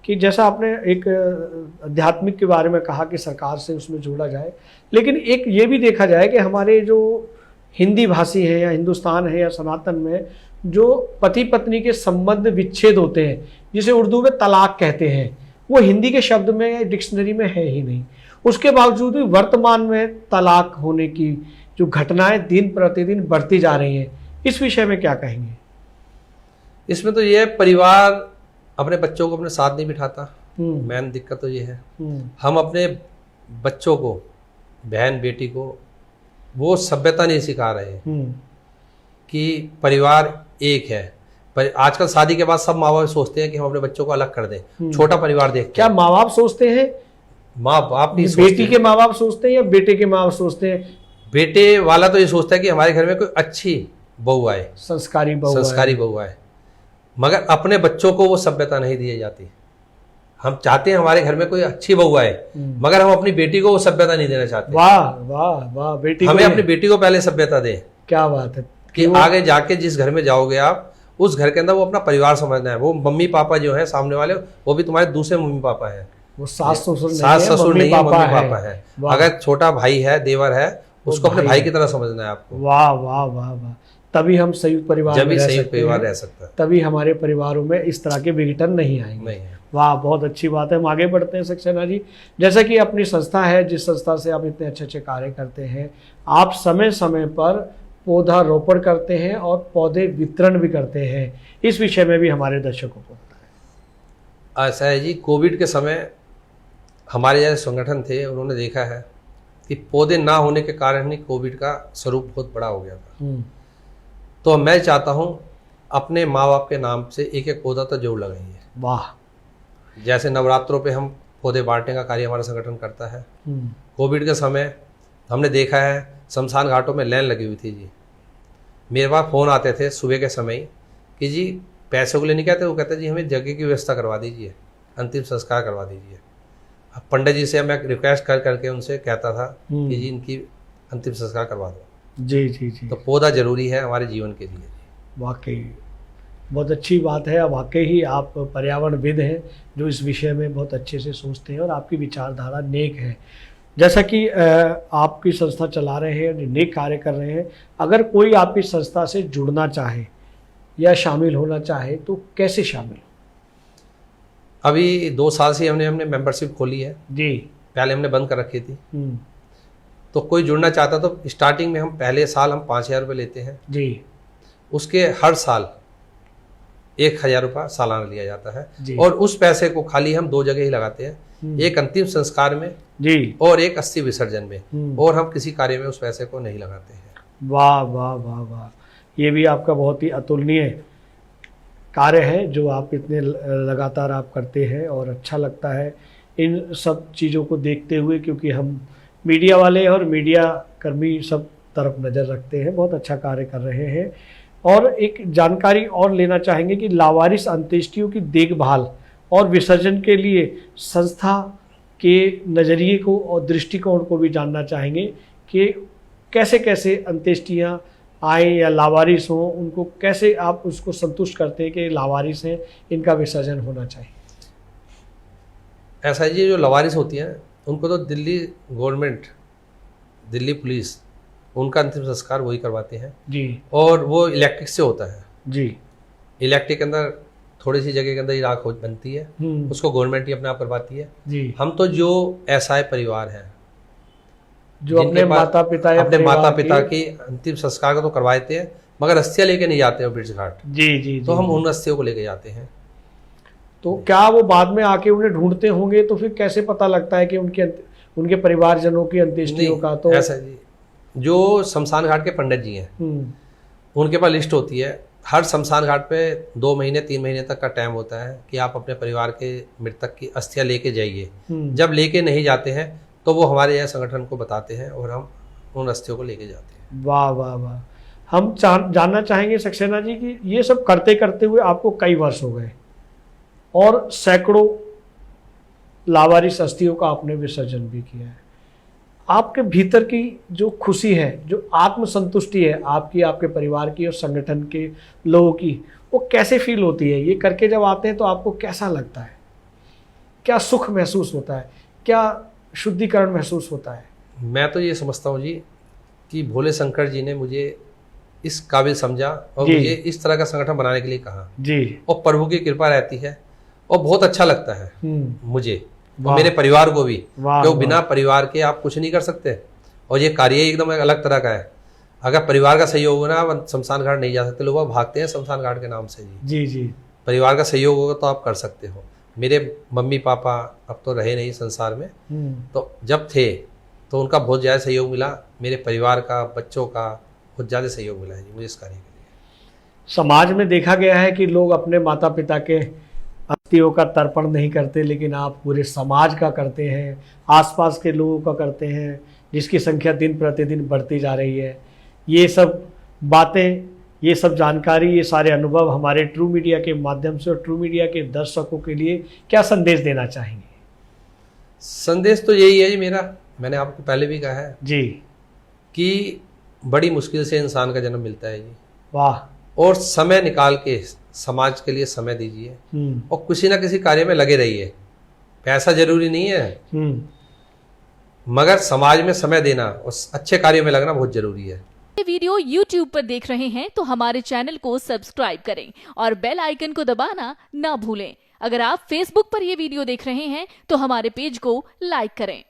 कि जैसा आपने एक आध्यात्मिक के बारे में कहा कि सरकार से उसमें जोड़ा जाए, लेकिन एक ये भी देखा जाए कि हमारे जो हिंदी भाषी हैं या हिंदुस्तान है या सनातन में जो पति पत्नी के संबंध विच्छेद होते हैं, जिसे उर्दू में तलाक कहते हैं, वो हिंदी के शब्द में डिक्शनरी में है ही नहीं। उसके बावजूद भी वर्तमान में तलाक होने की जो घटनाएं दिन प्रतिदिन बढ़ती जा रही हैं, इस विषय में क्या कहेंगे? इसमें तो ये परिवार अपने बच्चों को अपने साथ नहीं बिठाता, मेन दिक्कत तो ये है। हम अपने बच्चों को, बहन बेटी को वो सभ्यता नहीं सिखा रहे हैं कि परिवार एक है। पर आजकल शादी के बाद सब माँ बाप सोचते हैं कि हम अपने बच्चों को अलग कर दें, छोटा परिवार देखते हैं। क्या माँ बाप सोचते हैं? माँ बाप नहीं, बेटी के माँ बाप सोचते हैं या बेटे के माँ बाप सोचते हैं? बेटे वाला तो ये सोचता है कि हमारे घर में कोई अच्छी बहू आए, संस्कारी बहू आए, मगर अपने बच्चों को वो सभ्यता नहीं दी जाती। हम चाहते हैं हमारे घर में कोई अच्छी बहू आए, मगर हम अपनी बेटी को वो सभ्यता नहीं देना चाहते। वाह वाह वाह, बेटी हमें अपनी बेटी को पहले सभ्यता दे। क्या बात है कि आगे जाके जिस घर में जाओगे आप, उस घर के अंदर वो अपना परिवार समझना है। वो मम्मी पापा जो है सामने वाले, वो भी तुम्हारे दूसरे मम्मी पापा है, वो सास ससुर नहीं है, मम्मी पापा है। अगर छोटा भाई है, देवर है, उसको अपने भाई की तरह समझना है आपको। वाह वाह वाह वाह, तभी हम संयुक्त परिवार रह सकता है, तभी हमारे परिवारों में इस तरह के विघटन नहीं आएंगे। वाह, बहुत अच्छी बात है। हम आगे बढ़ते हैं सक्सेना जी। जैसा कि अपनी संस्था है, जिस संस्था से आप इतने अच्छे अच्छे कार्य करते हैं, आप समय समय पर पौधारोपण करते हैं और पौधे वितरण भी करते हैं, इस विषय में भी हमारे दर्शकों को बताएं। ऐसा है जी, कोविड के समय हमारे जैसे संगठन थे, उन्होंने देखा है कि पौधे ना होने के कारण ही कोविड का स्वरूप बहुत बड़ा हो गया था। तो मैं चाहता हूं अपने माँ बाप के नाम से एक एक पौधा तो जरूर लगाइए। वाह। जैसे नवरात्रों पे हम पौधे बांटने का कार्य हमारा संगठन करता है। कोविड के समय हमने देखा है शमशान घाटों में लाइन लगी हुई थी जी। मेरे पास फ़ोन आते थे सुबह के समय कि जी पैसों को लेने कहते, वो कहते जी हमें जगह की व्यवस्था करवा दीजिए, अंतिम संस्कार करवा दीजिए। अब पंडित जी से मैं रिक्वेस्ट कर करके उनसे कहता था कि जी इनकी अंतिम संस्कार करवा दो। जी जी जी। तो पौधा जरूरी है हमारे जीवन के लिए। वाकई बहुत अच्छी बात है। वाकई ही आप पर्यावरणविद हैं जो इस विषय में बहुत अच्छे से सोचते हैं और आपकी विचारधारा नेक है। जैसा कि आपकी संस्था चला रहे हैं, नेक कार्य कर रहे हैं, अगर कोई आपकी संस्था से जुड़ना चाहे या शामिल होना चाहे तो कैसे शामिल? अभी 2 साल से हमने मेंबरशिप खोली है जी। पहले हमने बंद कर रखी थी। तो कोई जुड़ना चाहता तो स्टार्टिंग में हम पहले साल हम 5,000 रुपये लेते हैं जी। उसके हर साल 1,000 रुपये सालाना लिया जाता है और उस पैसे को खाली हम 2 जगह ही लगाते हैं, एक अंतिम संस्कार में जी और एक अस्थि विसर्जन में, और हम किसी कार्य में उस पैसे को नहीं लगाते हैं। वाह वाह वाह वाह, ये भी आपका बहुत ही अतुलनीय कार्य है जो आप इतने लगातार आप करते हैं और अच्छा लगता है इन सब चीज़ों को देखते हुए, क्योंकि हम मीडिया वाले और मीडिया कर्मी सब तरफ नज़र रखते हैं। बहुत अच्छा कार्य कर रहे हैं। और एक जानकारी और लेना चाहेंगे कि लावारिस अंत्येष्टियों की देखभाल और विसर्जन के लिए संस्था के नज़रिए को और दृष्टिकोण को भी जानना चाहेंगे कि कैसे कैसे अंत्येष्टियाँ आए या लावारिस हों, उनको कैसे आप उसको संतुष्ट करते हैं कि लावारिस हैं, इनका विसर्जन होना चाहिए। ऐसा जी, जो लावारिस होती हैं उनको तो दिल्ली गवर्नमेंट, दिल्ली पुलिस उनका अंतिम संस्कार वही करवाते हैं जी, और वो इलेक्ट्रिक से होता है जी। इलेक्ट्रिक के अंदर थोड़ी सी जगह के अंदर ही राख बनती है, उसको गवर्नमेंट ही अपने आप करवाती है जी। हम तो जो ऐसा परिवार है जो अपने माता पिता की अंतिम संस्कार को तो करवाते हैं, मगर अस्थियां लेके नहीं जाते हैं ब्रिज घाट जी, तो हम उन अस्थियों को लेके जाते हैं। तो क्या वो बाद में आके उन्हें ढूंढते होंगे, तो फिर कैसे पता लगता है कि उनके परिवारजनों की अंत्येष्टियों का? तो ऐसा जी, जो शमशान घाट के पंडित जी हैं उनके पास लिस्ट होती है। हर शमशान घाट पे 2 महीने 3 महीने तक का टाइम होता है कि आप अपने परिवार के मृतक की अस्थियां लेके जाइए। जब लेके नहीं जाते हैं तो वो हमारे यहाँ संगठन को बताते हैं और हम उन अस्थियों को लेके जाते हैं। वाह वाह वाह। हम जानना चाहेंगे सक्सेना जी कि ये सब करते करते हुए आपको कई वर्ष हो गए और सैकड़ों लावारिस अस्थियों का आपने विसर्जन भी किया है। आपके भीतर की जो खुशी है, जो आत्मसंतुष्टि है आपकी, आपके परिवार की और संगठन के लोगों की, वो कैसे फील होती है? ये करके जब आते हैं तो आपको कैसा लगता है? क्या सुख महसूस होता है, क्या शुद्धिकरण महसूस होता है? मैं तो ये समझता हूँ जी कि भोले शंकर जी ने मुझे इस काबिल समझा और जी। मुझे इस तरह का संगठन बनाने के लिए कहा, जी। और प्रभु की कृपा रहती है और बहुत अच्छा लगता है मुझे और वाह। मेरे परिवार को भी, वाह, क्यों वाह। बिना परिवार के आप कुछ नहीं कर सकते। और ये कार्य एकदम एक अलग तरह का है। अगर परिवार का सहयोग हो ना, आप शमशान घाट नहीं जा सकते। लोग भागते हैं शमशान घाट के नाम से जी। जी जी। परिवार का सहयोग होगा तो आप कर सकते हो। मेरे मम्मी पापा अब तो रहे नहीं संसार में, तो जब थे तो उनका बहुत ज़्यादा सहयोग मिला। मेरे परिवार का, बच्चों का बहुत ज़्यादा सहयोग मिला है जी मुझे इस कार्य के लिए। समाज में देखा गया है कि लोग अपने माता पिता के अस्थियों का तर्पण नहीं करते, लेकिन आप पूरे समाज का करते हैं, आसपास के लोगों का करते हैं, जिसकी संख्या दिन प्रतिदिन बढ़ती जा रही है। ये सब बातें, ये सब जानकारी, ये सारे अनुभव हमारे ट्रू मीडिया के माध्यम से और ट्रू मीडिया के दर्शकों के लिए क्या संदेश देना चाहेंगे? संदेश तो यही है जी मेरा, मैंने आपको पहले भी कहा है जी। कि बड़ी मुश्किल से इंसान का जन्म मिलता है जी। वाह। और समय निकाल के समाज के लिए समय दीजिए और किसी ना किसी कार्य में लगे रहिए। पैसा जरूरी नहीं है, मगर समाज में समय देना और अच्छे कार्यों में लगना बहुत जरूरी है। ये वीडियो YouTube पर देख रहे हैं तो हमारे चैनल को सब्सक्राइब करें और बेल आइकन को दबाना ना भूलें। अगर आप Facebook पर ये वीडियो देख रहे हैं तो हमारे पेज को लाइक करें।